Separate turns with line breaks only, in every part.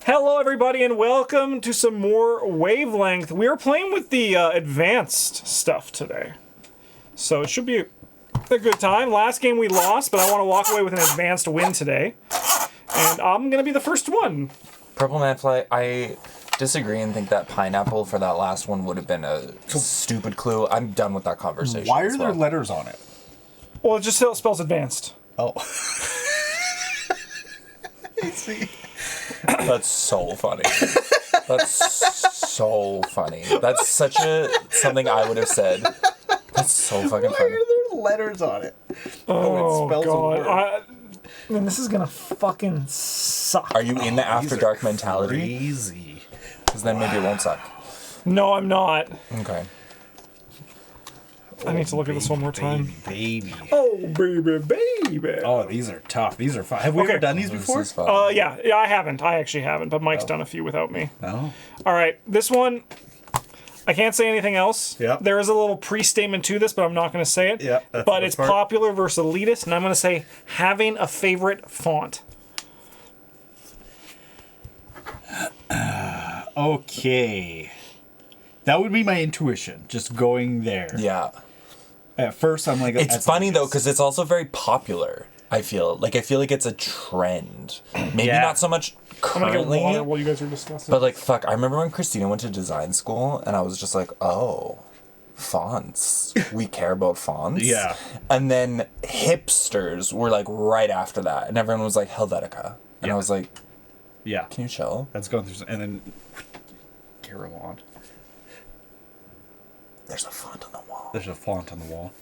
Hello, everybody, and welcome to some more Wavelength. We are playing with the advanced stuff today, so it should be a good time. Last game we lost, but I want to walk away with an advanced win today, and I'm going to be the first one.
Purple Manfly, I disagree and think that pineapple for that last one would have been a stupid clue. I'm done with that conversation.
Why are there letters on it?
Well, it just spells advanced.
Oh. I see.
That's so funny. That's so funny. That's such something I would have said. That's so fucking funny.
Why are there letters on it?
Oh,
it spells
God.
a word.
Man, this is going to fucking suck.
Are you in the After Dark mentality?
Crazy.
Because then maybe it won't suck.
No, I'm not.
Okay.
I need to look at this one more time.
Baby.
Oh, baby.
Oh, these are tough. These are fun. Have we ever done these before?
This is fun.
Yeah, I haven't. I actually haven't, but Mike's done a few without me.
Oh.
All right, this one, I can't say anything else.
Yep.
There is a little pre-statement to this, but I'm not going to say it.
Yeah, that's
but
the
it's
part.
popular versus elitist, and I'm going to say having a favorite font.
Okay. That would be my intuition, just going there.
Yeah.
At first, I'm like...
It's funny, though, because it's also very popular, I feel. Like it's a trend. Maybe
Yeah.
not so much
I'm going to
currently.
get water while you guys are discussing.
But, like, fuck, I remember when Christina went to design school, and I was just like, oh, fonts. We care about fonts.
Yeah.
And then hipsters were, like, right after that, and everyone was like, Helvetica. And I was like,
Yeah.
can you chill?
That's going through... And then... Carolon.
There's a font on the wall.
There's a font on the wall.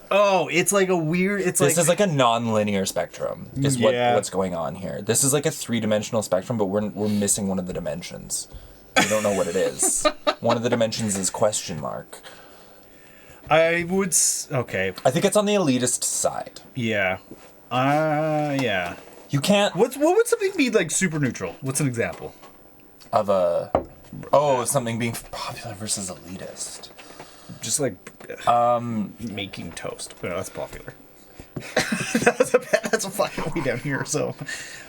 Oh, it's like a weird... It's
This is like a non-linear spectrum, is
Yeah.
what's going on here. This is like a three-dimensional spectrum, but we're missing one of the dimensions. We don't know what it is. One of the dimensions is question mark.
I would... Okay.
I think it's on the elitist side.
Yeah. Yeah.
You can't...
What would something be like super neutral? What's an example?
Of a... Oh, something being popular versus elitist.
Just like making toast. No, that's popular. that's a fucking way down here. So,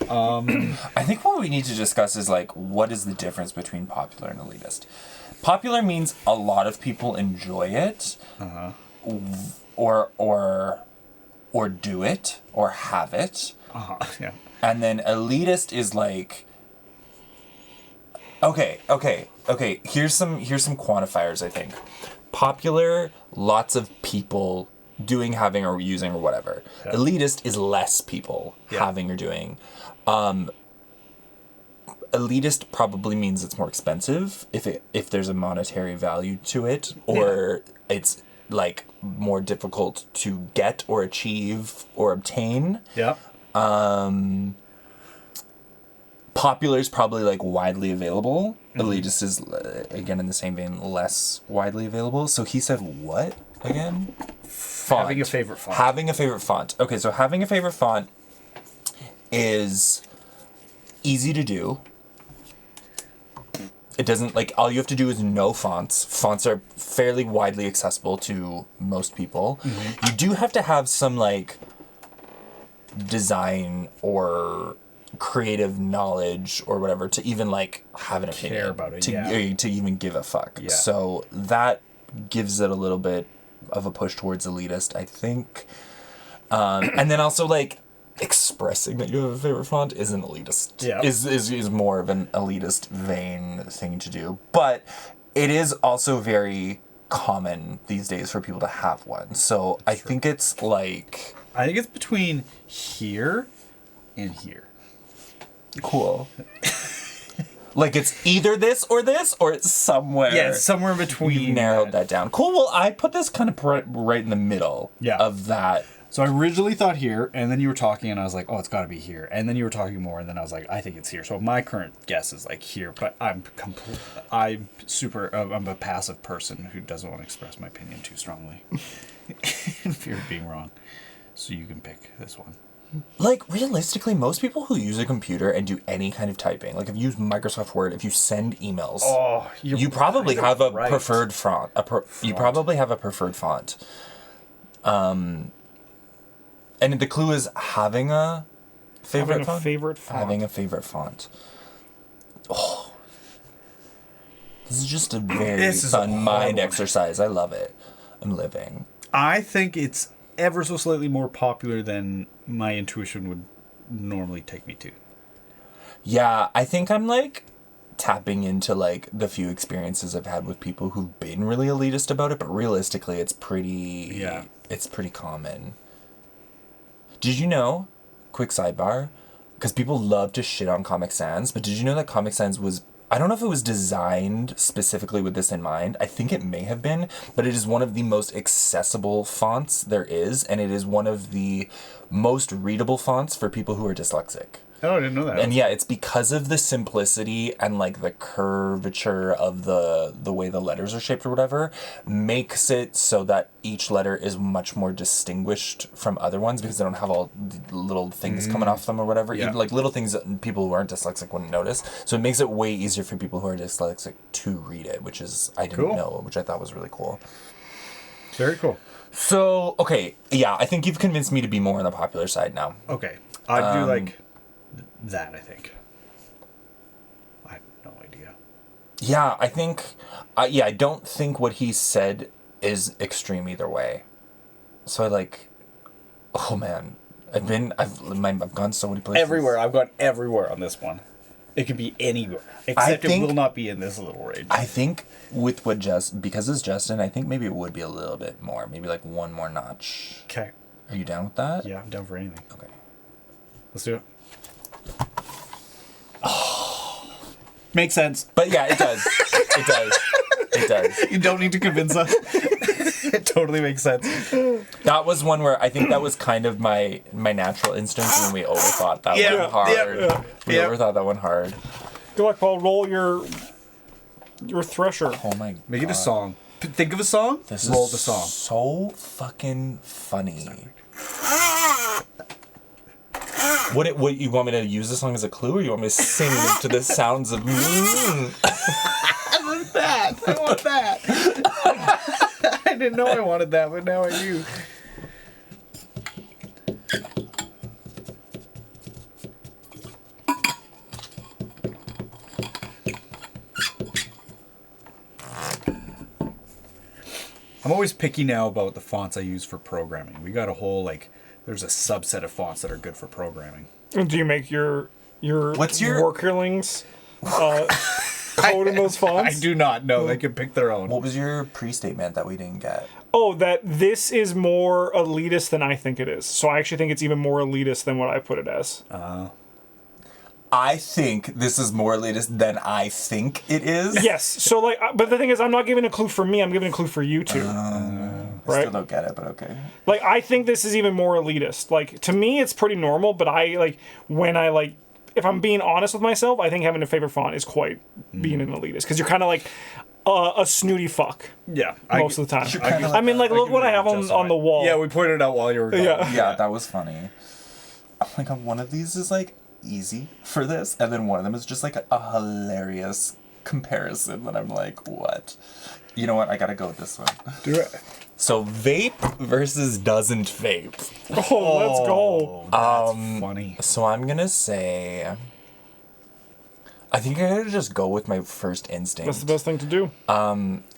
I think what we need to discuss is like, what is the difference between popular and elitist? Popular means a lot of people enjoy it, or do it, or have it.
Yeah.
And then elitist is like, okay. Here's some quantifiers. I think popular, lots of people doing, having, or using, or whatever. Yeah. Elitist is less people having or doing. Elitist probably means it's more expensive if there's a monetary value to it, or it's like more difficult to get or achieve or obtain.
Yeah.
Popular is probably like widely available. Elitist is again in the same vein, less widely available. So he said what again? Font.
Having a favorite font.
Having a favorite font. Okay, so having a favorite font is easy to do. It doesn't, like, all you have to do is know fonts. Fonts are fairly widely accessible to most people. Mm-hmm. You do have to have some, like, design or creative knowledge or whatever to even, like, have an opinion.
Care about it,
to even give a fuck.
Yeah.
So that gives it a little bit of a push towards elitist, I think. And then also, like, expressing that you have a favorite font isn't elitist.
Yeah.
Is more of an elitist vein thing to do. But it is also very common these days for people to have one. So I think it's like...
I think it's between here and here.
Cool. Like it's either this, or it's somewhere.
Yeah, it's somewhere in between.
You narrowed that down. Cool, well, I put this kind of right in the middle of that.
So I originally thought here, and then you were talking, and I was like, oh, it's got to be here. And then you were talking more, and then I was like, I think it's here. So my current guess is like here, but I'm a passive person who doesn't want to express my opinion too strongly in fear of being wrong. So you can pick this one.
Like, realistically, most people who use a computer and do any kind of typing, like if you use Microsoft Word, if you send emails, you probably have a preferred font. You probably have a preferred font. And the clue is having a Favorite font?
Favorite font.
Having a favorite font. Oh. This is just a very fun mind exercise. I love it. I'm living.
I think it's ever so slightly more popular than my intuition would normally take me to.
Yeah, I think I'm like tapping into like the few experiences I've had with people who've been really elitist about it, but realistically it's pretty common. Did you know, quick sidebar, because people love to shit on Comic Sans, but did you know that Comic Sans was, I don't know if it was designed specifically with this in mind. I think it may have been, but it is one of the most accessible fonts there is, and it is one of the most readable fonts for people who are dyslexic.
Oh, I didn't know that.
And yeah, it's because of the simplicity and like the curvature of the way the letters are shaped or whatever, makes it so that each letter is much more distinguished from other ones because they don't have all the little things coming off them or whatever.
Yeah.
Even, like little things that people who aren't dyslexic wouldn't notice. So it makes it way easier for people who are dyslexic to read it, which is, I didn't know, which I thought was really cool.
Very cool.
So, okay, yeah, I think you've convinced me to be more on the popular side now.
Okay. I do like that, I think. I have no idea.
Yeah, I think, I don't think what he said is extreme either way. So I like, oh man, I've gone so many places.
Everywhere. I've gone everywhere on this one. It could be anywhere. Except it will not be in this little range.
I think with what because it's Justin, I think maybe it would be a little bit more. Maybe like one more notch.
Okay.
Are you down with that?
Yeah, I'm down for anything.
Okay.
Let's do it. Oh. Makes sense.
But yeah, it does. It does. It does.
You don't need to convince us. It totally makes sense.
That was one where I think that was kind of my natural instinct, and then we overthought that one hard. We overthought that one hard.
Good luck, Paul. Roll your thresher.
Oh my god.
Make it a song. Think of a song. Roll the song.
So fucking funny. What you want me to use the song as a clue, or you want me to sing to the sounds of?
I want that. I want that. I didn't know I wanted that, but now I do. I'm always picky now about the fonts I use for programming. We got a whole, there's a subset of fonts that are good for programming.
Do you make your
What's your-
workerlings code in those fonts?
I do not know. They can pick their own.
What was your pre-statement that we didn't get?
Oh, that this is more elitist than I think it is. So I actually think it's even more elitist than what I put it as.
I think this is more elitist than I think it is.
Yes. So but the thing is, I'm not giving a clue for me. I'm giving a clue for you two.
I
right?
still don't get it, but okay.
I think this is even more elitist. To me, it's pretty normal. But if I'm being honest with myself, I think having a favorite font is quite being an elitist because you're kind of like a snooty fuck.
Yeah.
Most of the time.
Like
I mean, look what I have on the wall.
Yeah, we pointed it out while you were gone.
Yeah, that was funny. One of these is easy for this, and then one of them is just a hilarious comparison that I'm like, what? You know what? I gotta go with this one.
Do it.
So vape versus doesn't vape.
Oh, let's go.
That's funny.
So I'm gonna say, I think I gotta just go with my first instinct.
That's the best thing to do.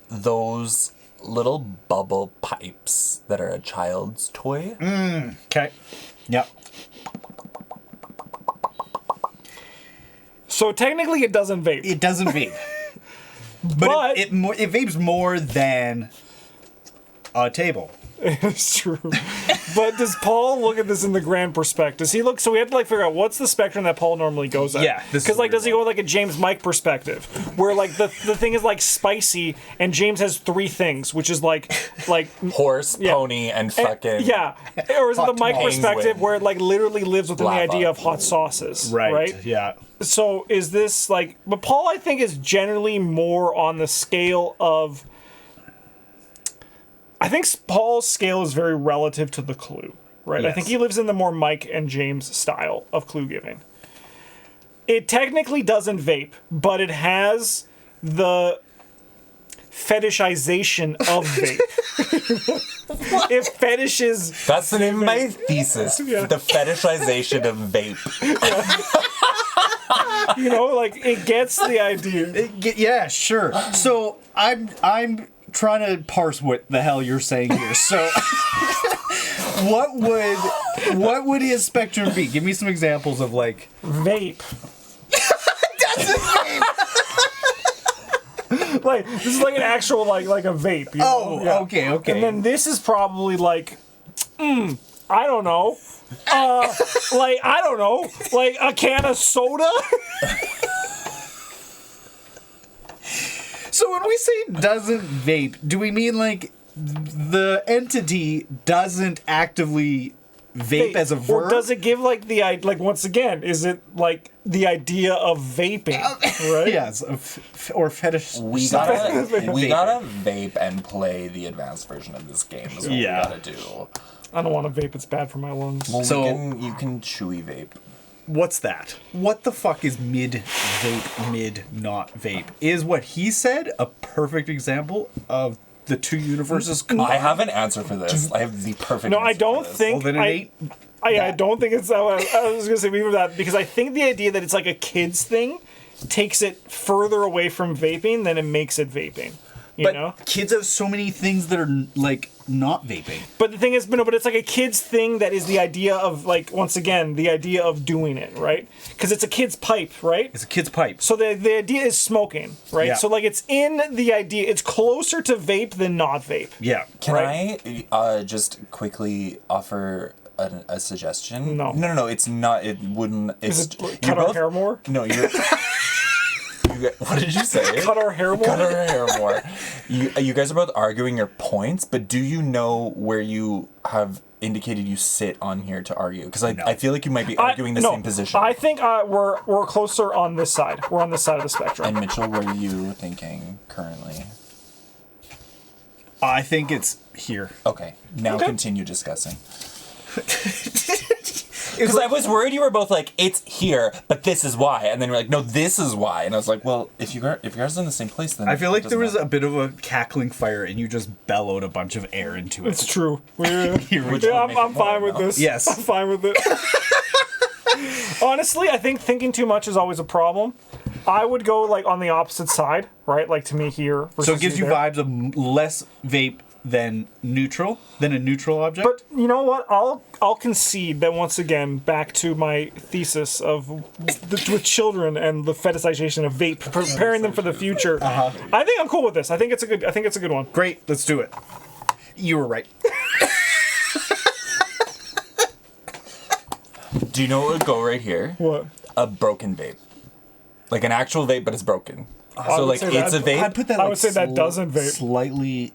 Those little bubble pipes that are a child's toy.
Okay. Yep.
So technically, it doesn't vape.
It doesn't vape. But it vapes more than a table.
It's true. But does Paul look at this in the grand perspective? Does he look? So we have to figure out what's the spectrum that Paul normally goes at.
Yeah.
Because does he go with a James Mike perspective, where the thing is spicy, and James has three things, which is like
horse, pony, and fucking
or is it the Mike
penguin.
perspective where it literally lives within
Lava.
the idea of hot sauces, right?
Yeah.
So is this but Paul I think is generally more on the scale of. I think Paul's scale is very relative to the clue, right?
Yes.
I think he lives in the more Mike and James style of clue giving. It technically doesn't vape, but it has the fetishization of vape. It fetishes.
That's the name of my thesis.
Yeah.
The fetishization of vape.
You know, like it gets the idea.
Yeah, sure. So I'm trying to parse what the hell you're saying here. So what would his spectrum be? Give me some examples of like
Vape. Like this is like an actual like a vape. You know?
Oh, okay.
And then this is probably like, I don't know. Like I don't know, like a can of soda.
So when we say doesn't vape, do we mean like the entity doesn't actively vape as a verb?
Or does it give like the like once again? Is it like the idea of vaping? Right?
Yes, or fetish.
We gotta vape and play the advanced version of this game. Is what we gotta do.
I don't want to vape. It's bad for my lungs.
Well,
So-
you can chewy vape.
What's that? What the fuck is mid vape, mid not vape? Is what he said a perfect example of the two universes?
I have an answer for this. I have the perfect.
No,
answer
I don't
for this.
think.
Well, then it ain't.
I don't think it's that. I was gonna say maybe that because I think the idea that it's like a kids thing takes it further away from vaping than it makes it vaping. You know?
Kids have so many things that are like not vaping.
But the thing is, but it's like a kid's thing that is the idea of like once again the idea of doing it, right? Because it's a kid's pipe, right?
It's a kid's pipe.
So the idea is smoking, right?
Yeah.
So like it's in the idea. It's closer to vape than not vape.
Yeah.
Can
right?
I just quickly offer a suggestion?
No.
No. It's not. It wouldn't. It's
Is it cut our hair more?
No, you're. What did you say?
Cut our hair more.
Cut our hair more. You guys are both arguing your points, but do you know where you have indicated you sit on here to argue? Because I feel like you might be arguing the same position.
I think we're closer on this side. We're on this side of the spectrum.
And Mitchell, where are you thinking currently?
I think it's here.
Okay, now continue discussing. Because I was worried you were both like, it's here, but this is why. And then you're like, no, this is why. And I was like, well, if you guys are in the same place, then...
I feel like
it
there was
doesn't
a bit of a cackling fire and you just bellowed a bunch of air into it.
It's true.
Here we
Which
go.
would make
I'm
it
fine
more,
with
no?
this.
Yes.
I'm fine with it. Honestly, I think thinking too much is always a problem. I would go like on the opposite side, right? Like to me here.
So it gives you
there.
vibes of less vape than a neutral object?
But you know what? I'll concede that once again, back to my thesis of with children and the fetishization of vape, preparing them for the future. I think I'm cool with this. I think it's a good one.
Great, let's do it. You were right.
Do you know what would go right here?
What?
A broken vape. Like an actual vape, but it's broken.
I
So
would
like
say
it's
that-
a vape.
I'd put that.
I
Like,
would say that doesn't vape.
Slightly.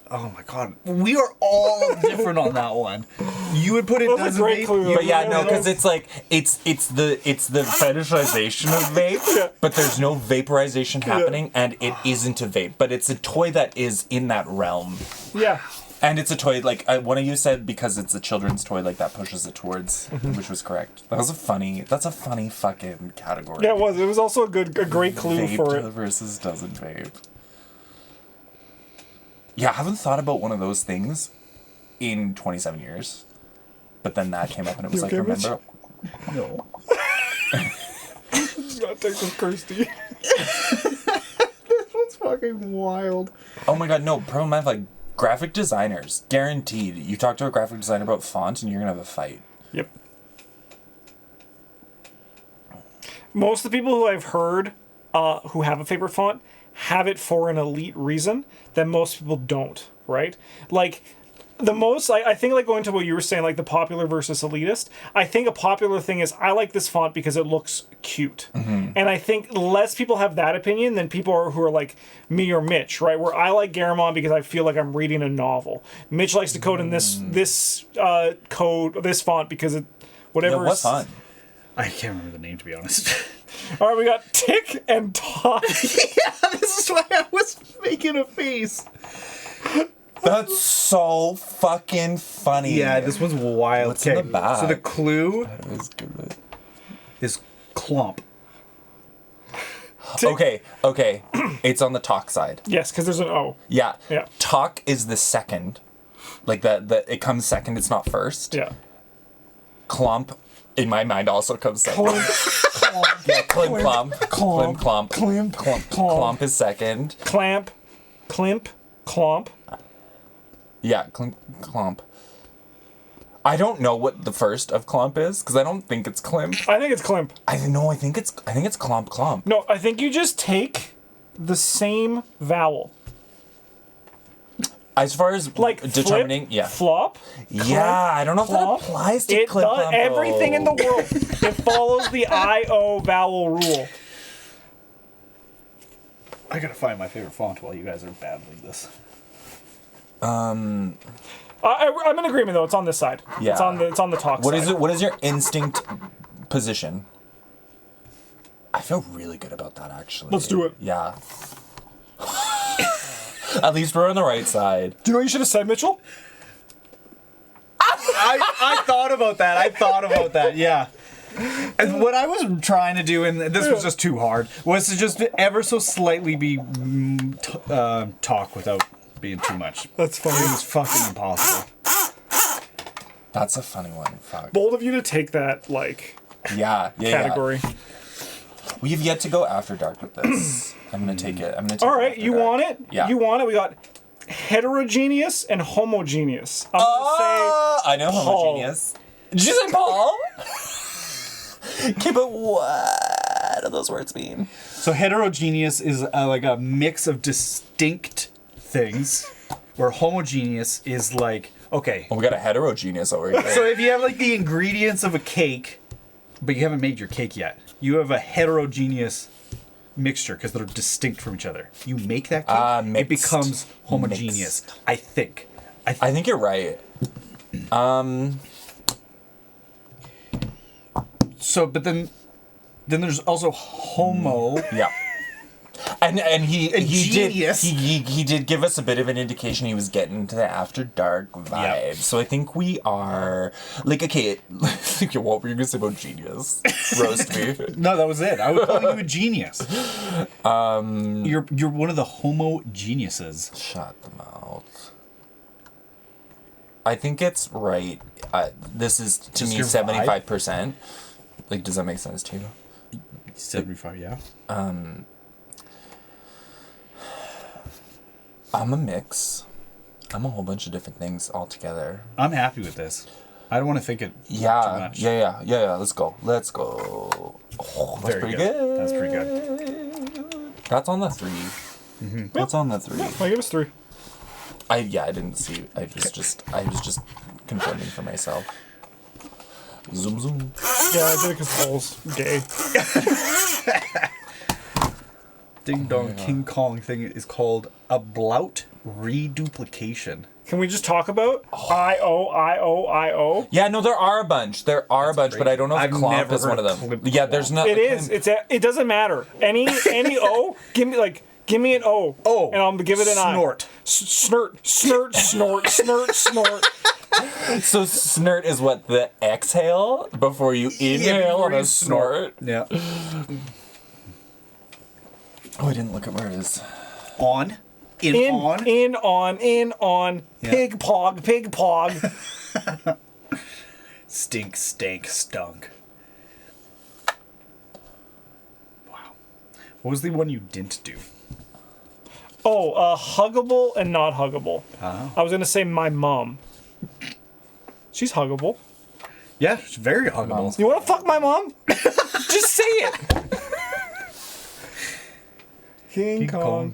Oh my god, we are all different on that one. You would put it
That's a
doesn't
great
vape.
clue.
But yeah, no, because it's like it's the fetishization of vape,
Yeah.
but there's no vaporization happening, and it isn't a vape, but it's a toy that is in that realm,
Yeah.
and it's a toy like one of you said because it's a children's toy, like that pushes it towards, which was correct. That's a funny fucking category.
Yeah, it was. It was also a great clue
Vaped
for it.
versus doesn't vape. Yeah, I haven't thought about one of those things in 27 years. But then that came up and it was
You
like,
okay, Mitch?
remember?
No.
You gotta take some Kirsty.
That's fucking wild.
Oh my god, no, problem I have like graphic designers. Guaranteed. You talk to a graphic designer about font and you're gonna have a fight.
Yep. Most of the people who I've heard who have a favorite font have it for an elite reason that most people don't, right? Like, the most, I think, like, going to what you were saying, like, the popular versus elitist, I think a popular thing is, I like this font because it looks cute. And I think less people have that opinion than people who are like me or Mitch, right? Where I like Garamond because I feel like I'm reading a novel. Mitch likes to code in this font because it, whatever.
Yeah, what font?
I can't remember the name, to be honest.
All right, we got Tick and Todd.
Yeah, this is why I was making a face.
That's so fucking funny.
Yeah, this one's wild.
What's in the back?
So the clue
That was good.
is clump.
Okay. It's on the talk side.
Yes, because there's an O.
Yeah.
Yeah.
Talk is the second. Like that it comes second, it's not first.
Yeah.
Clomp, in my mind, also comes second.
Clomp.
Yeah, clomp.
Clomp.
Clomp is second.
Clamp. Climp. Clomp.
Yeah, clomp. I don't know what the first of clomp is, because I don't think it's climp.
I think it's climp.
I think it's clomp.
No, I think you just take the same vowel.
As far as
Like
determining,
flip, flop.
Yeah, I don't know if
clomp.
that applies to
It
clip
does
clomp,
everything in the
though.
world. It follows the I-O vowel rule.
I gotta find my favorite font while you guys are battling this.
I'm in agreement though. It's on this side.
Yeah.
It's on the talk
What
side.
is it? What is your instinct position? I feel really good about that, actually.
Let's do it.
Yeah. At least we're on the right side.
Do you know what you should have said, Mitchell?
I thought about that. Yeah. And what I was trying to do, and this was just too hard, was to just ever so slightly be talk without being too much.
That's funny.
It was fucking impossible.
That's a funny one. Fuck.
Bold of you to take that
Yeah.
category.
Yeah. We've yet to go after dark with this. I'm gonna take it.
All right, you want it?
Yeah.
You want it? We got heterogeneous and homogeneous. I'm gonna
I know
Paul.
homogeneous. Did you say Paul? Okay, but what do those words mean?
So heterogeneous is like a mix of distinct things, where homogeneous is like, okay.
Oh, we got a heterogeneous over here.
So if you have like the ingredients of a cake, but you haven't made your cake yet, you have a heterogeneous mixture because they're distinct from each other. You make that cake, it
mixed.
becomes homogeneous.
Mixed.
I think.
I think you're right.
So, but then there's also homo.
Yeah. And he
Genius.
did give us a bit of an indication he was getting into the after dark vibe.
Yep.
So I think we are like, okay, what were you gonna say about genius? Roast me.
No, that was it. I would call you a genius. You're one of the homo geniuses.
Shut the mouth. I think it's right. This is to
Just
me
your vibe?
75%. Like, does that make sense to you?
75, yeah.
I'm a mix. I'm a whole bunch of different things all together.
I'm happy with this. I don't want to think it too
Yeah,
much.
yeah. Let's go. Oh, that's
Very
pretty good.
That's pretty good.
That's on the 3. That's on the 3.
I give us 3.
I didn't see. I was just confirming for myself. Zoom zoom.
Yeah, I did it because Paul's gay.
Ding dong King Kong thing is called a blout reduplication.
Can we just talk about I-O?
Yeah, no, there are a bunch. There are a bunch, but I don't know if
I've
clomp
never
is one of
heard of
them.
clip
Yeah, there's not.
It is. It doesn't matter. Any O, give me an O.
Oh,
and I'll give it an
snort.
I. Snort, snort.
So snort is what, the exhale before you inhale on a snort?
Yeah.
Oh, I didn't look at where it is.
On.
In,
On. Yeah.
Pig pog.
Stink, stank, stunk. Wow. What was the one you didn't do?
Oh, huggable and not huggable. I was gonna say my mom. She's huggable.
Yeah, it's very huggable.
You wanna fuck my mom? Just say it. King Kong.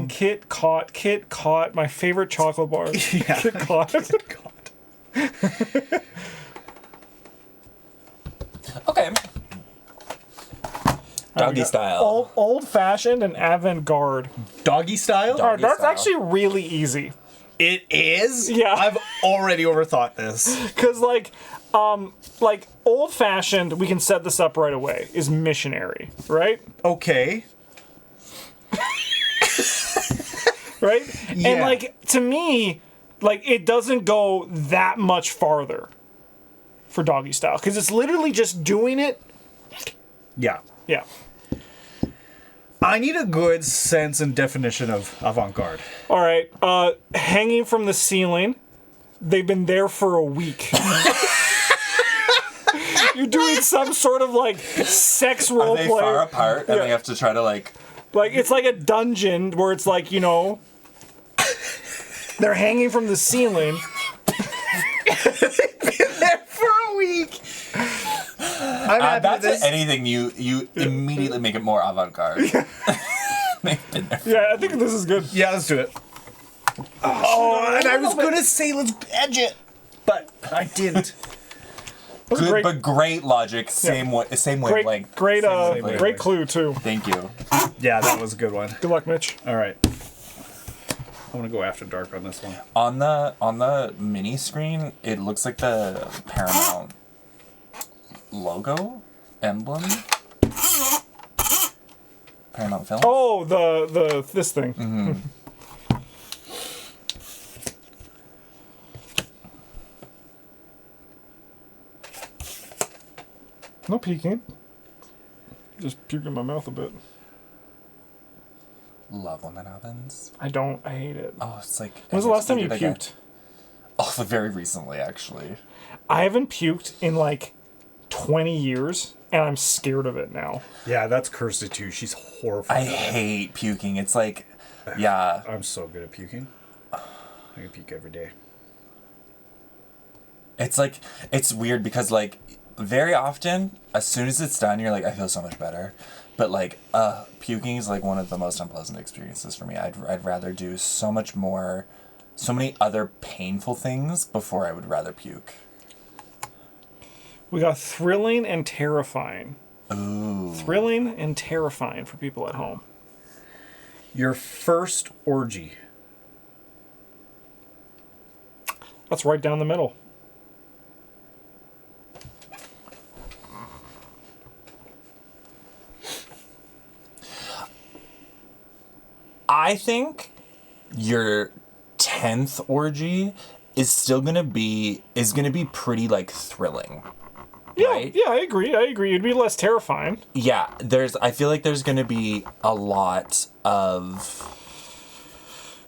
Kit Caught. My favorite chocolate bar.
Yeah.
Kit Caught.
Okay. Doggy style.
Old fashioned and avant garde.
Doggy style?
Doggy
That's
style.
actually really easy.
It is?
Yeah.
I've already overthought this.
Cause like old fashioned, we can set this up right away, is missionary, right?
Okay.
Right?
Yeah.
And like to me, like it doesn't go that much farther for doggy style. Cause it's literally just doing it.
Yeah.
Yeah.
I need a good sense and definition of avant-garde.
All right. Hanging from the ceiling. They've been there for a week. You're doing some sort of like sex role
Are they
play.
far apart and they have to try to like
It's like a dungeon where it's like, you know, they're hanging from the ceiling.
For a week. I'm happy with
that's
this.
anything you immediately make it more avant-garde.
Yeah, I think this is good.
Yeah, let's do it. Oh, and I was gonna say let's edge it, but I didn't.
Good, but great logic. Same wavelength.
Great
wavelength.
clue too.
Thank you.
Yeah, that was a good one.
Good luck, Mitch.
All right. I want to go after dark on this one.
On the mini screen, it looks like the Paramount logo emblem. Paramount Film.
Oh, the this thing.
Mm-hmm.
No peeking. Just puke in my mouth a bit.
Love when that happens.
I don't. I hate it.
Oh, it's like.
When was the last time you
like
puked?
Oh, very recently, actually.
I haven't puked in like 20 years, and I'm scared of it now.
Yeah, that's Kirsty too. She's horrified.
I hate puking. It's like, yeah.
I'm so good at puking. I can puke every day.
It's like, it's weird because like, very often, as soon as it's done, you're like, I feel so much better. But like, puking is like one of the most unpleasant experiences for me. I'd rather do so much more, so many other painful things before I would rather puke.
We got thrilling and terrifying.
Ooh.
Thrilling and terrifying for people at home.
Your first orgy.
That's right down the middle.
I think your 10th orgy is still gonna be pretty like thrilling.
Yeah,
Right?
yeah, I agree. It'd be less terrifying.
Yeah, I feel like there's gonna be a lot of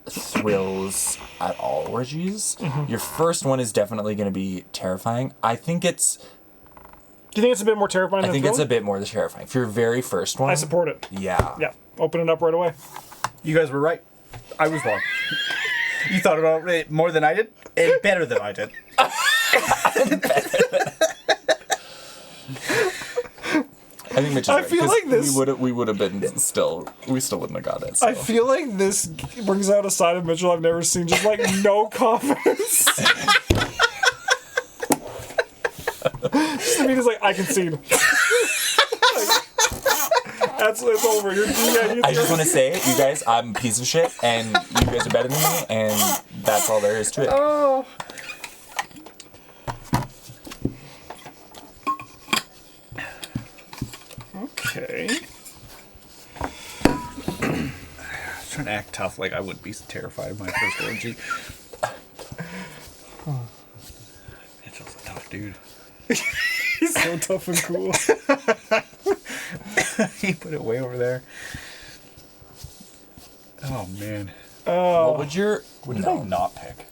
thrills at all orgies.
Mm-hmm.
Your first one is definitely gonna be terrifying. I think it's
Do you think it's a bit more terrifying than
it's a
thrilling?
bit more terrifying. For your very first one,
I support it.
Yeah.
Yeah, open it up right away.
You guys were right. I was wrong. You thought about it more than I did, and better than I did.
I think Mitch is right,
feel
'cause
like this-
we would have been we still wouldn't have got it. So.
I feel like this brings out a side of Mitchell I've never seen. Just like no confidence. Just to me, it's like I concede. It's over.
I just want to say, you guys, I'm a piece of shit, and you guys are better than me, and that's all there is to it.
Oh. Okay.
I was trying to act tough, like I wouldn't be terrified of my first orgy. Mitchell's a tough dude.
He's so tough and cool.
He put it way over there. Oh man.
What would your
What did I not pick?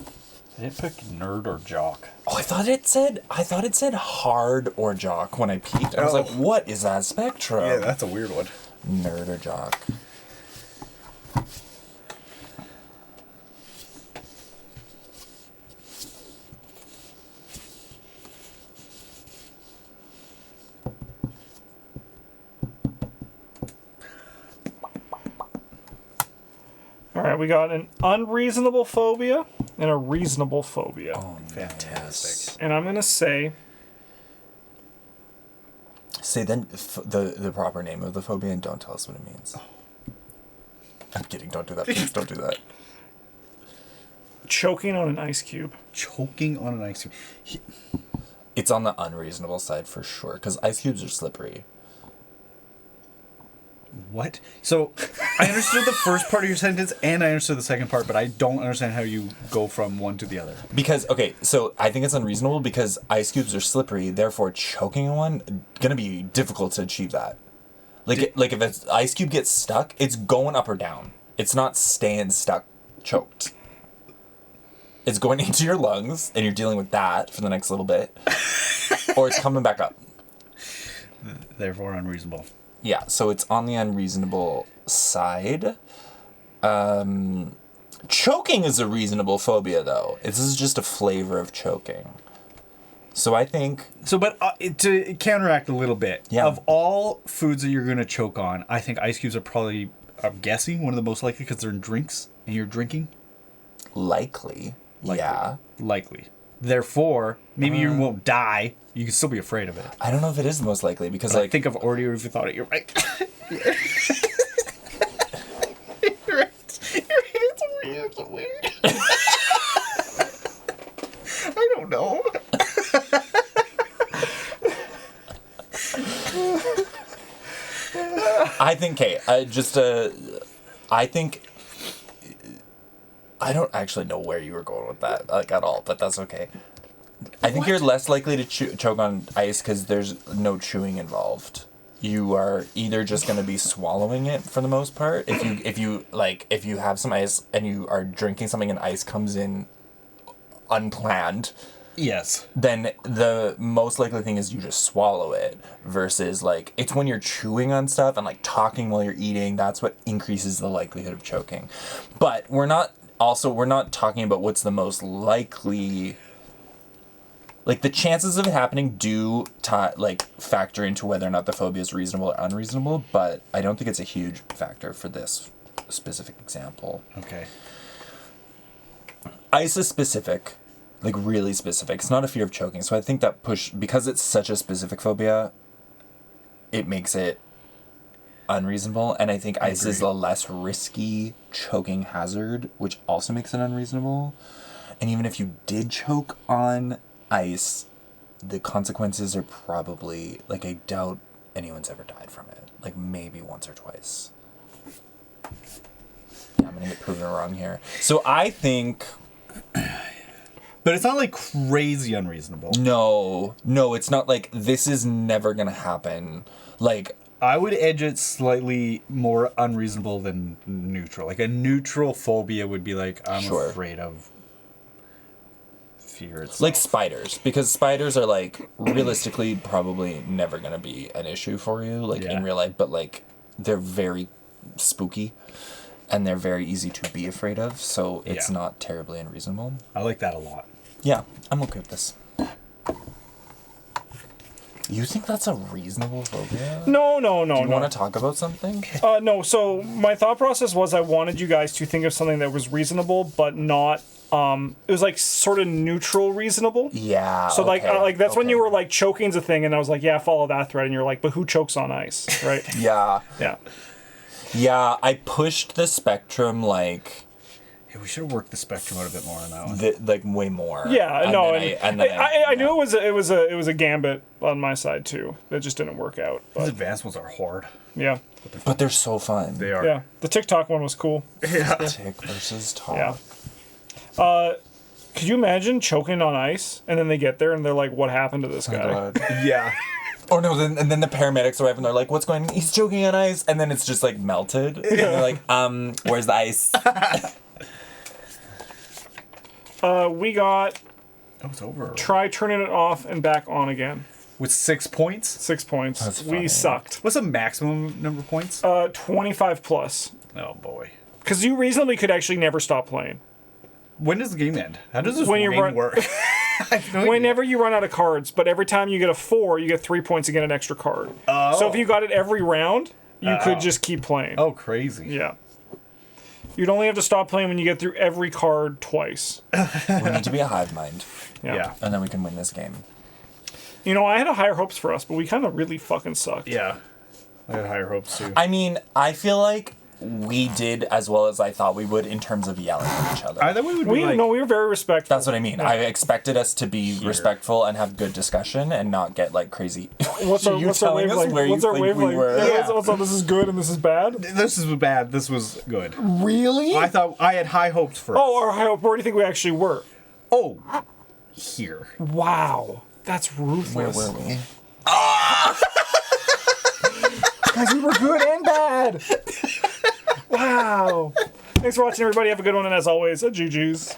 I didn't pick nerd or jock.
Oh, I thought it said hard or jock when I peeked. I was like, what is that spectrum?
Yeah, that's a weird one.
Nerd or jock.
All right, we got an unreasonable phobia and a reasonable phobia.
Oh,
Fantastic.
And I'm gonna say
Say then the proper name of the phobia and don't tell us what it means. I'm kidding. Don't do that. Please don't do that.
choking on an ice cube.
Choking on an ice cube.
It's on the unreasonable side for sure, because ice cubes are slippery.
What? So, I understood the first part of your sentence, and I understood the second part, but I don't understand how you go from one to the other.
Because, okay, so I think it's unreasonable because ice cubes are slippery, therefore choking on one, gonna be difficult to achieve that. Like if an ice cube gets stuck, it's going up or down. It's not staying stuck, choked. It's going into your lungs, and you're dealing with that for the next little bit, or it's coming back up.
Therefore, unreasonable.
Yeah, so it's on the unreasonable side. Choking is a reasonable phobia, though. This is just a flavor of choking. So I think...
So, but to counteract a little bit,
Yeah.
of all foods that you're going to choke on, I think ice cubes are probably, I'm guessing, one of the most likely because they're in drinks and you're drinking.
Likely. Yeah.
Likely. Therefore, maybe you won't die. You can still be afraid of it.
I don't know if it is the most likely because,
But
like...
I think I've already thought it. You're right. You're right. It's weird. I don't know.
I think, I think... I don't actually know where you were going with that, like, at all, but that's okay. I think you're less likely to choke on ice because there's no chewing involved. You are either just going to be swallowing it for the most part. If you have some ice and you are drinking something and ice comes in unplanned,
Yes.
then the most likely thing is you just swallow it versus like it's when you're chewing on stuff and like talking while you're eating, that's what increases the likelihood of choking. But we're not talking about what's the most likely. Like, the chances of it happening do factor into whether or not the phobia is reasonable or unreasonable, but I don't think it's a huge factor for this specific example.
Okay.
Ice is specific, like really specific. It's not a fear of choking, so I think that because it's such a specific phobia, it makes it unreasonable, and I think ice is a less risky choking hazard, which also makes it unreasonable. And even if you did choke on ice, the consequences are probably, like, I doubt anyone's ever died from it. Like, maybe once or twice. Yeah, I'm gonna get proven wrong here. So I think...
But it's not like crazy unreasonable.
No, it's not like this is never gonna happen. Like...
I would edge it slightly more unreasonable than neutral. Like, a neutral phobia would be like, I'm afraid of fear itself.
Like spiders, because spiders are like realistically probably never gonna be an issue for you, like in real life, but like they're very spooky and they're very easy to be afraid of, so it's not terribly unreasonable.
I like that a lot.
Yeah, I'm okay with this. You think that's a reasonable phobia?
No.
Do you want to talk about something?
No, so my thought process was I wanted you guys to think of something that was reasonable, but not, it was like sort of neutral reasonable.
Yeah.
So like that's when you were like choking's a thing, and I was like, yeah, follow that thread, and you're like, but who chokes on ice, right?
Yeah.
Yeah.
Yeah, I pushed the spectrum like...
Yeah, we should have worked the spectrum out a bit more on that one.
like way more.
Yeah,
and
no,
then
I knew it was a gambit on my side too. It just didn't work out.
These
But
advanced ones are hard.
yeah,
But they're so fun.
They are.
yeah. The TikTok one was cool.
Yeah.
Tick versus top.
Yeah. Could you imagine choking on ice and then they get there and they're like, "What happened to this guy?"
Yeah.
Oh no! And then the paramedics arrive and they're like, "What's going on? He's choking on ice," and then it's just like melted. And they're like, "Where's the ice?"
We got
Oh, it's over.
try turning it off and back on again.
With 6 points?
6 points.
That's funny.
We sucked.
What's the maximum number of points?
25 plus.
Oh, boy.
Because you reasonably could actually never stop playing.
When does the game end? How does this
When you
game
run-
work? I have no idea.
Whenever you run out of cards, but every time you get a 4, you get 3 points to get an extra card.
Oh.
So if you got it every round, you could just keep playing.
Oh, crazy.
Yeah. You'd only have to stop playing when you get through every card twice.
We need to be a hive mind,
Yeah.
and then we can win this game.
You know, I had higher hopes for us, but we kind of really fucking sucked.
Yeah. I had higher hopes, too.
I mean, I feel like we did as well as I thought we would in terms of yelling at each other.
I thought we would be
We
like...
no, we were very respectful.
That's what I mean. I expected us to be respectful and have good discussion and not get like crazy.
What's our wavelength?
where
What's
you
our
think we
wavelength?
were?
Yeah. What's up? This is good and this is bad.
This is bad. This was good.
Really?
I thought I had high hopes for us.
Oh, where do you think we actually were?
Oh. Here.
Wow, that's
Where
ruthless.
were we?
Guys, we were good and bad. Wow. Thanks for watching, everybody. Have a good one, and as always, a juju's.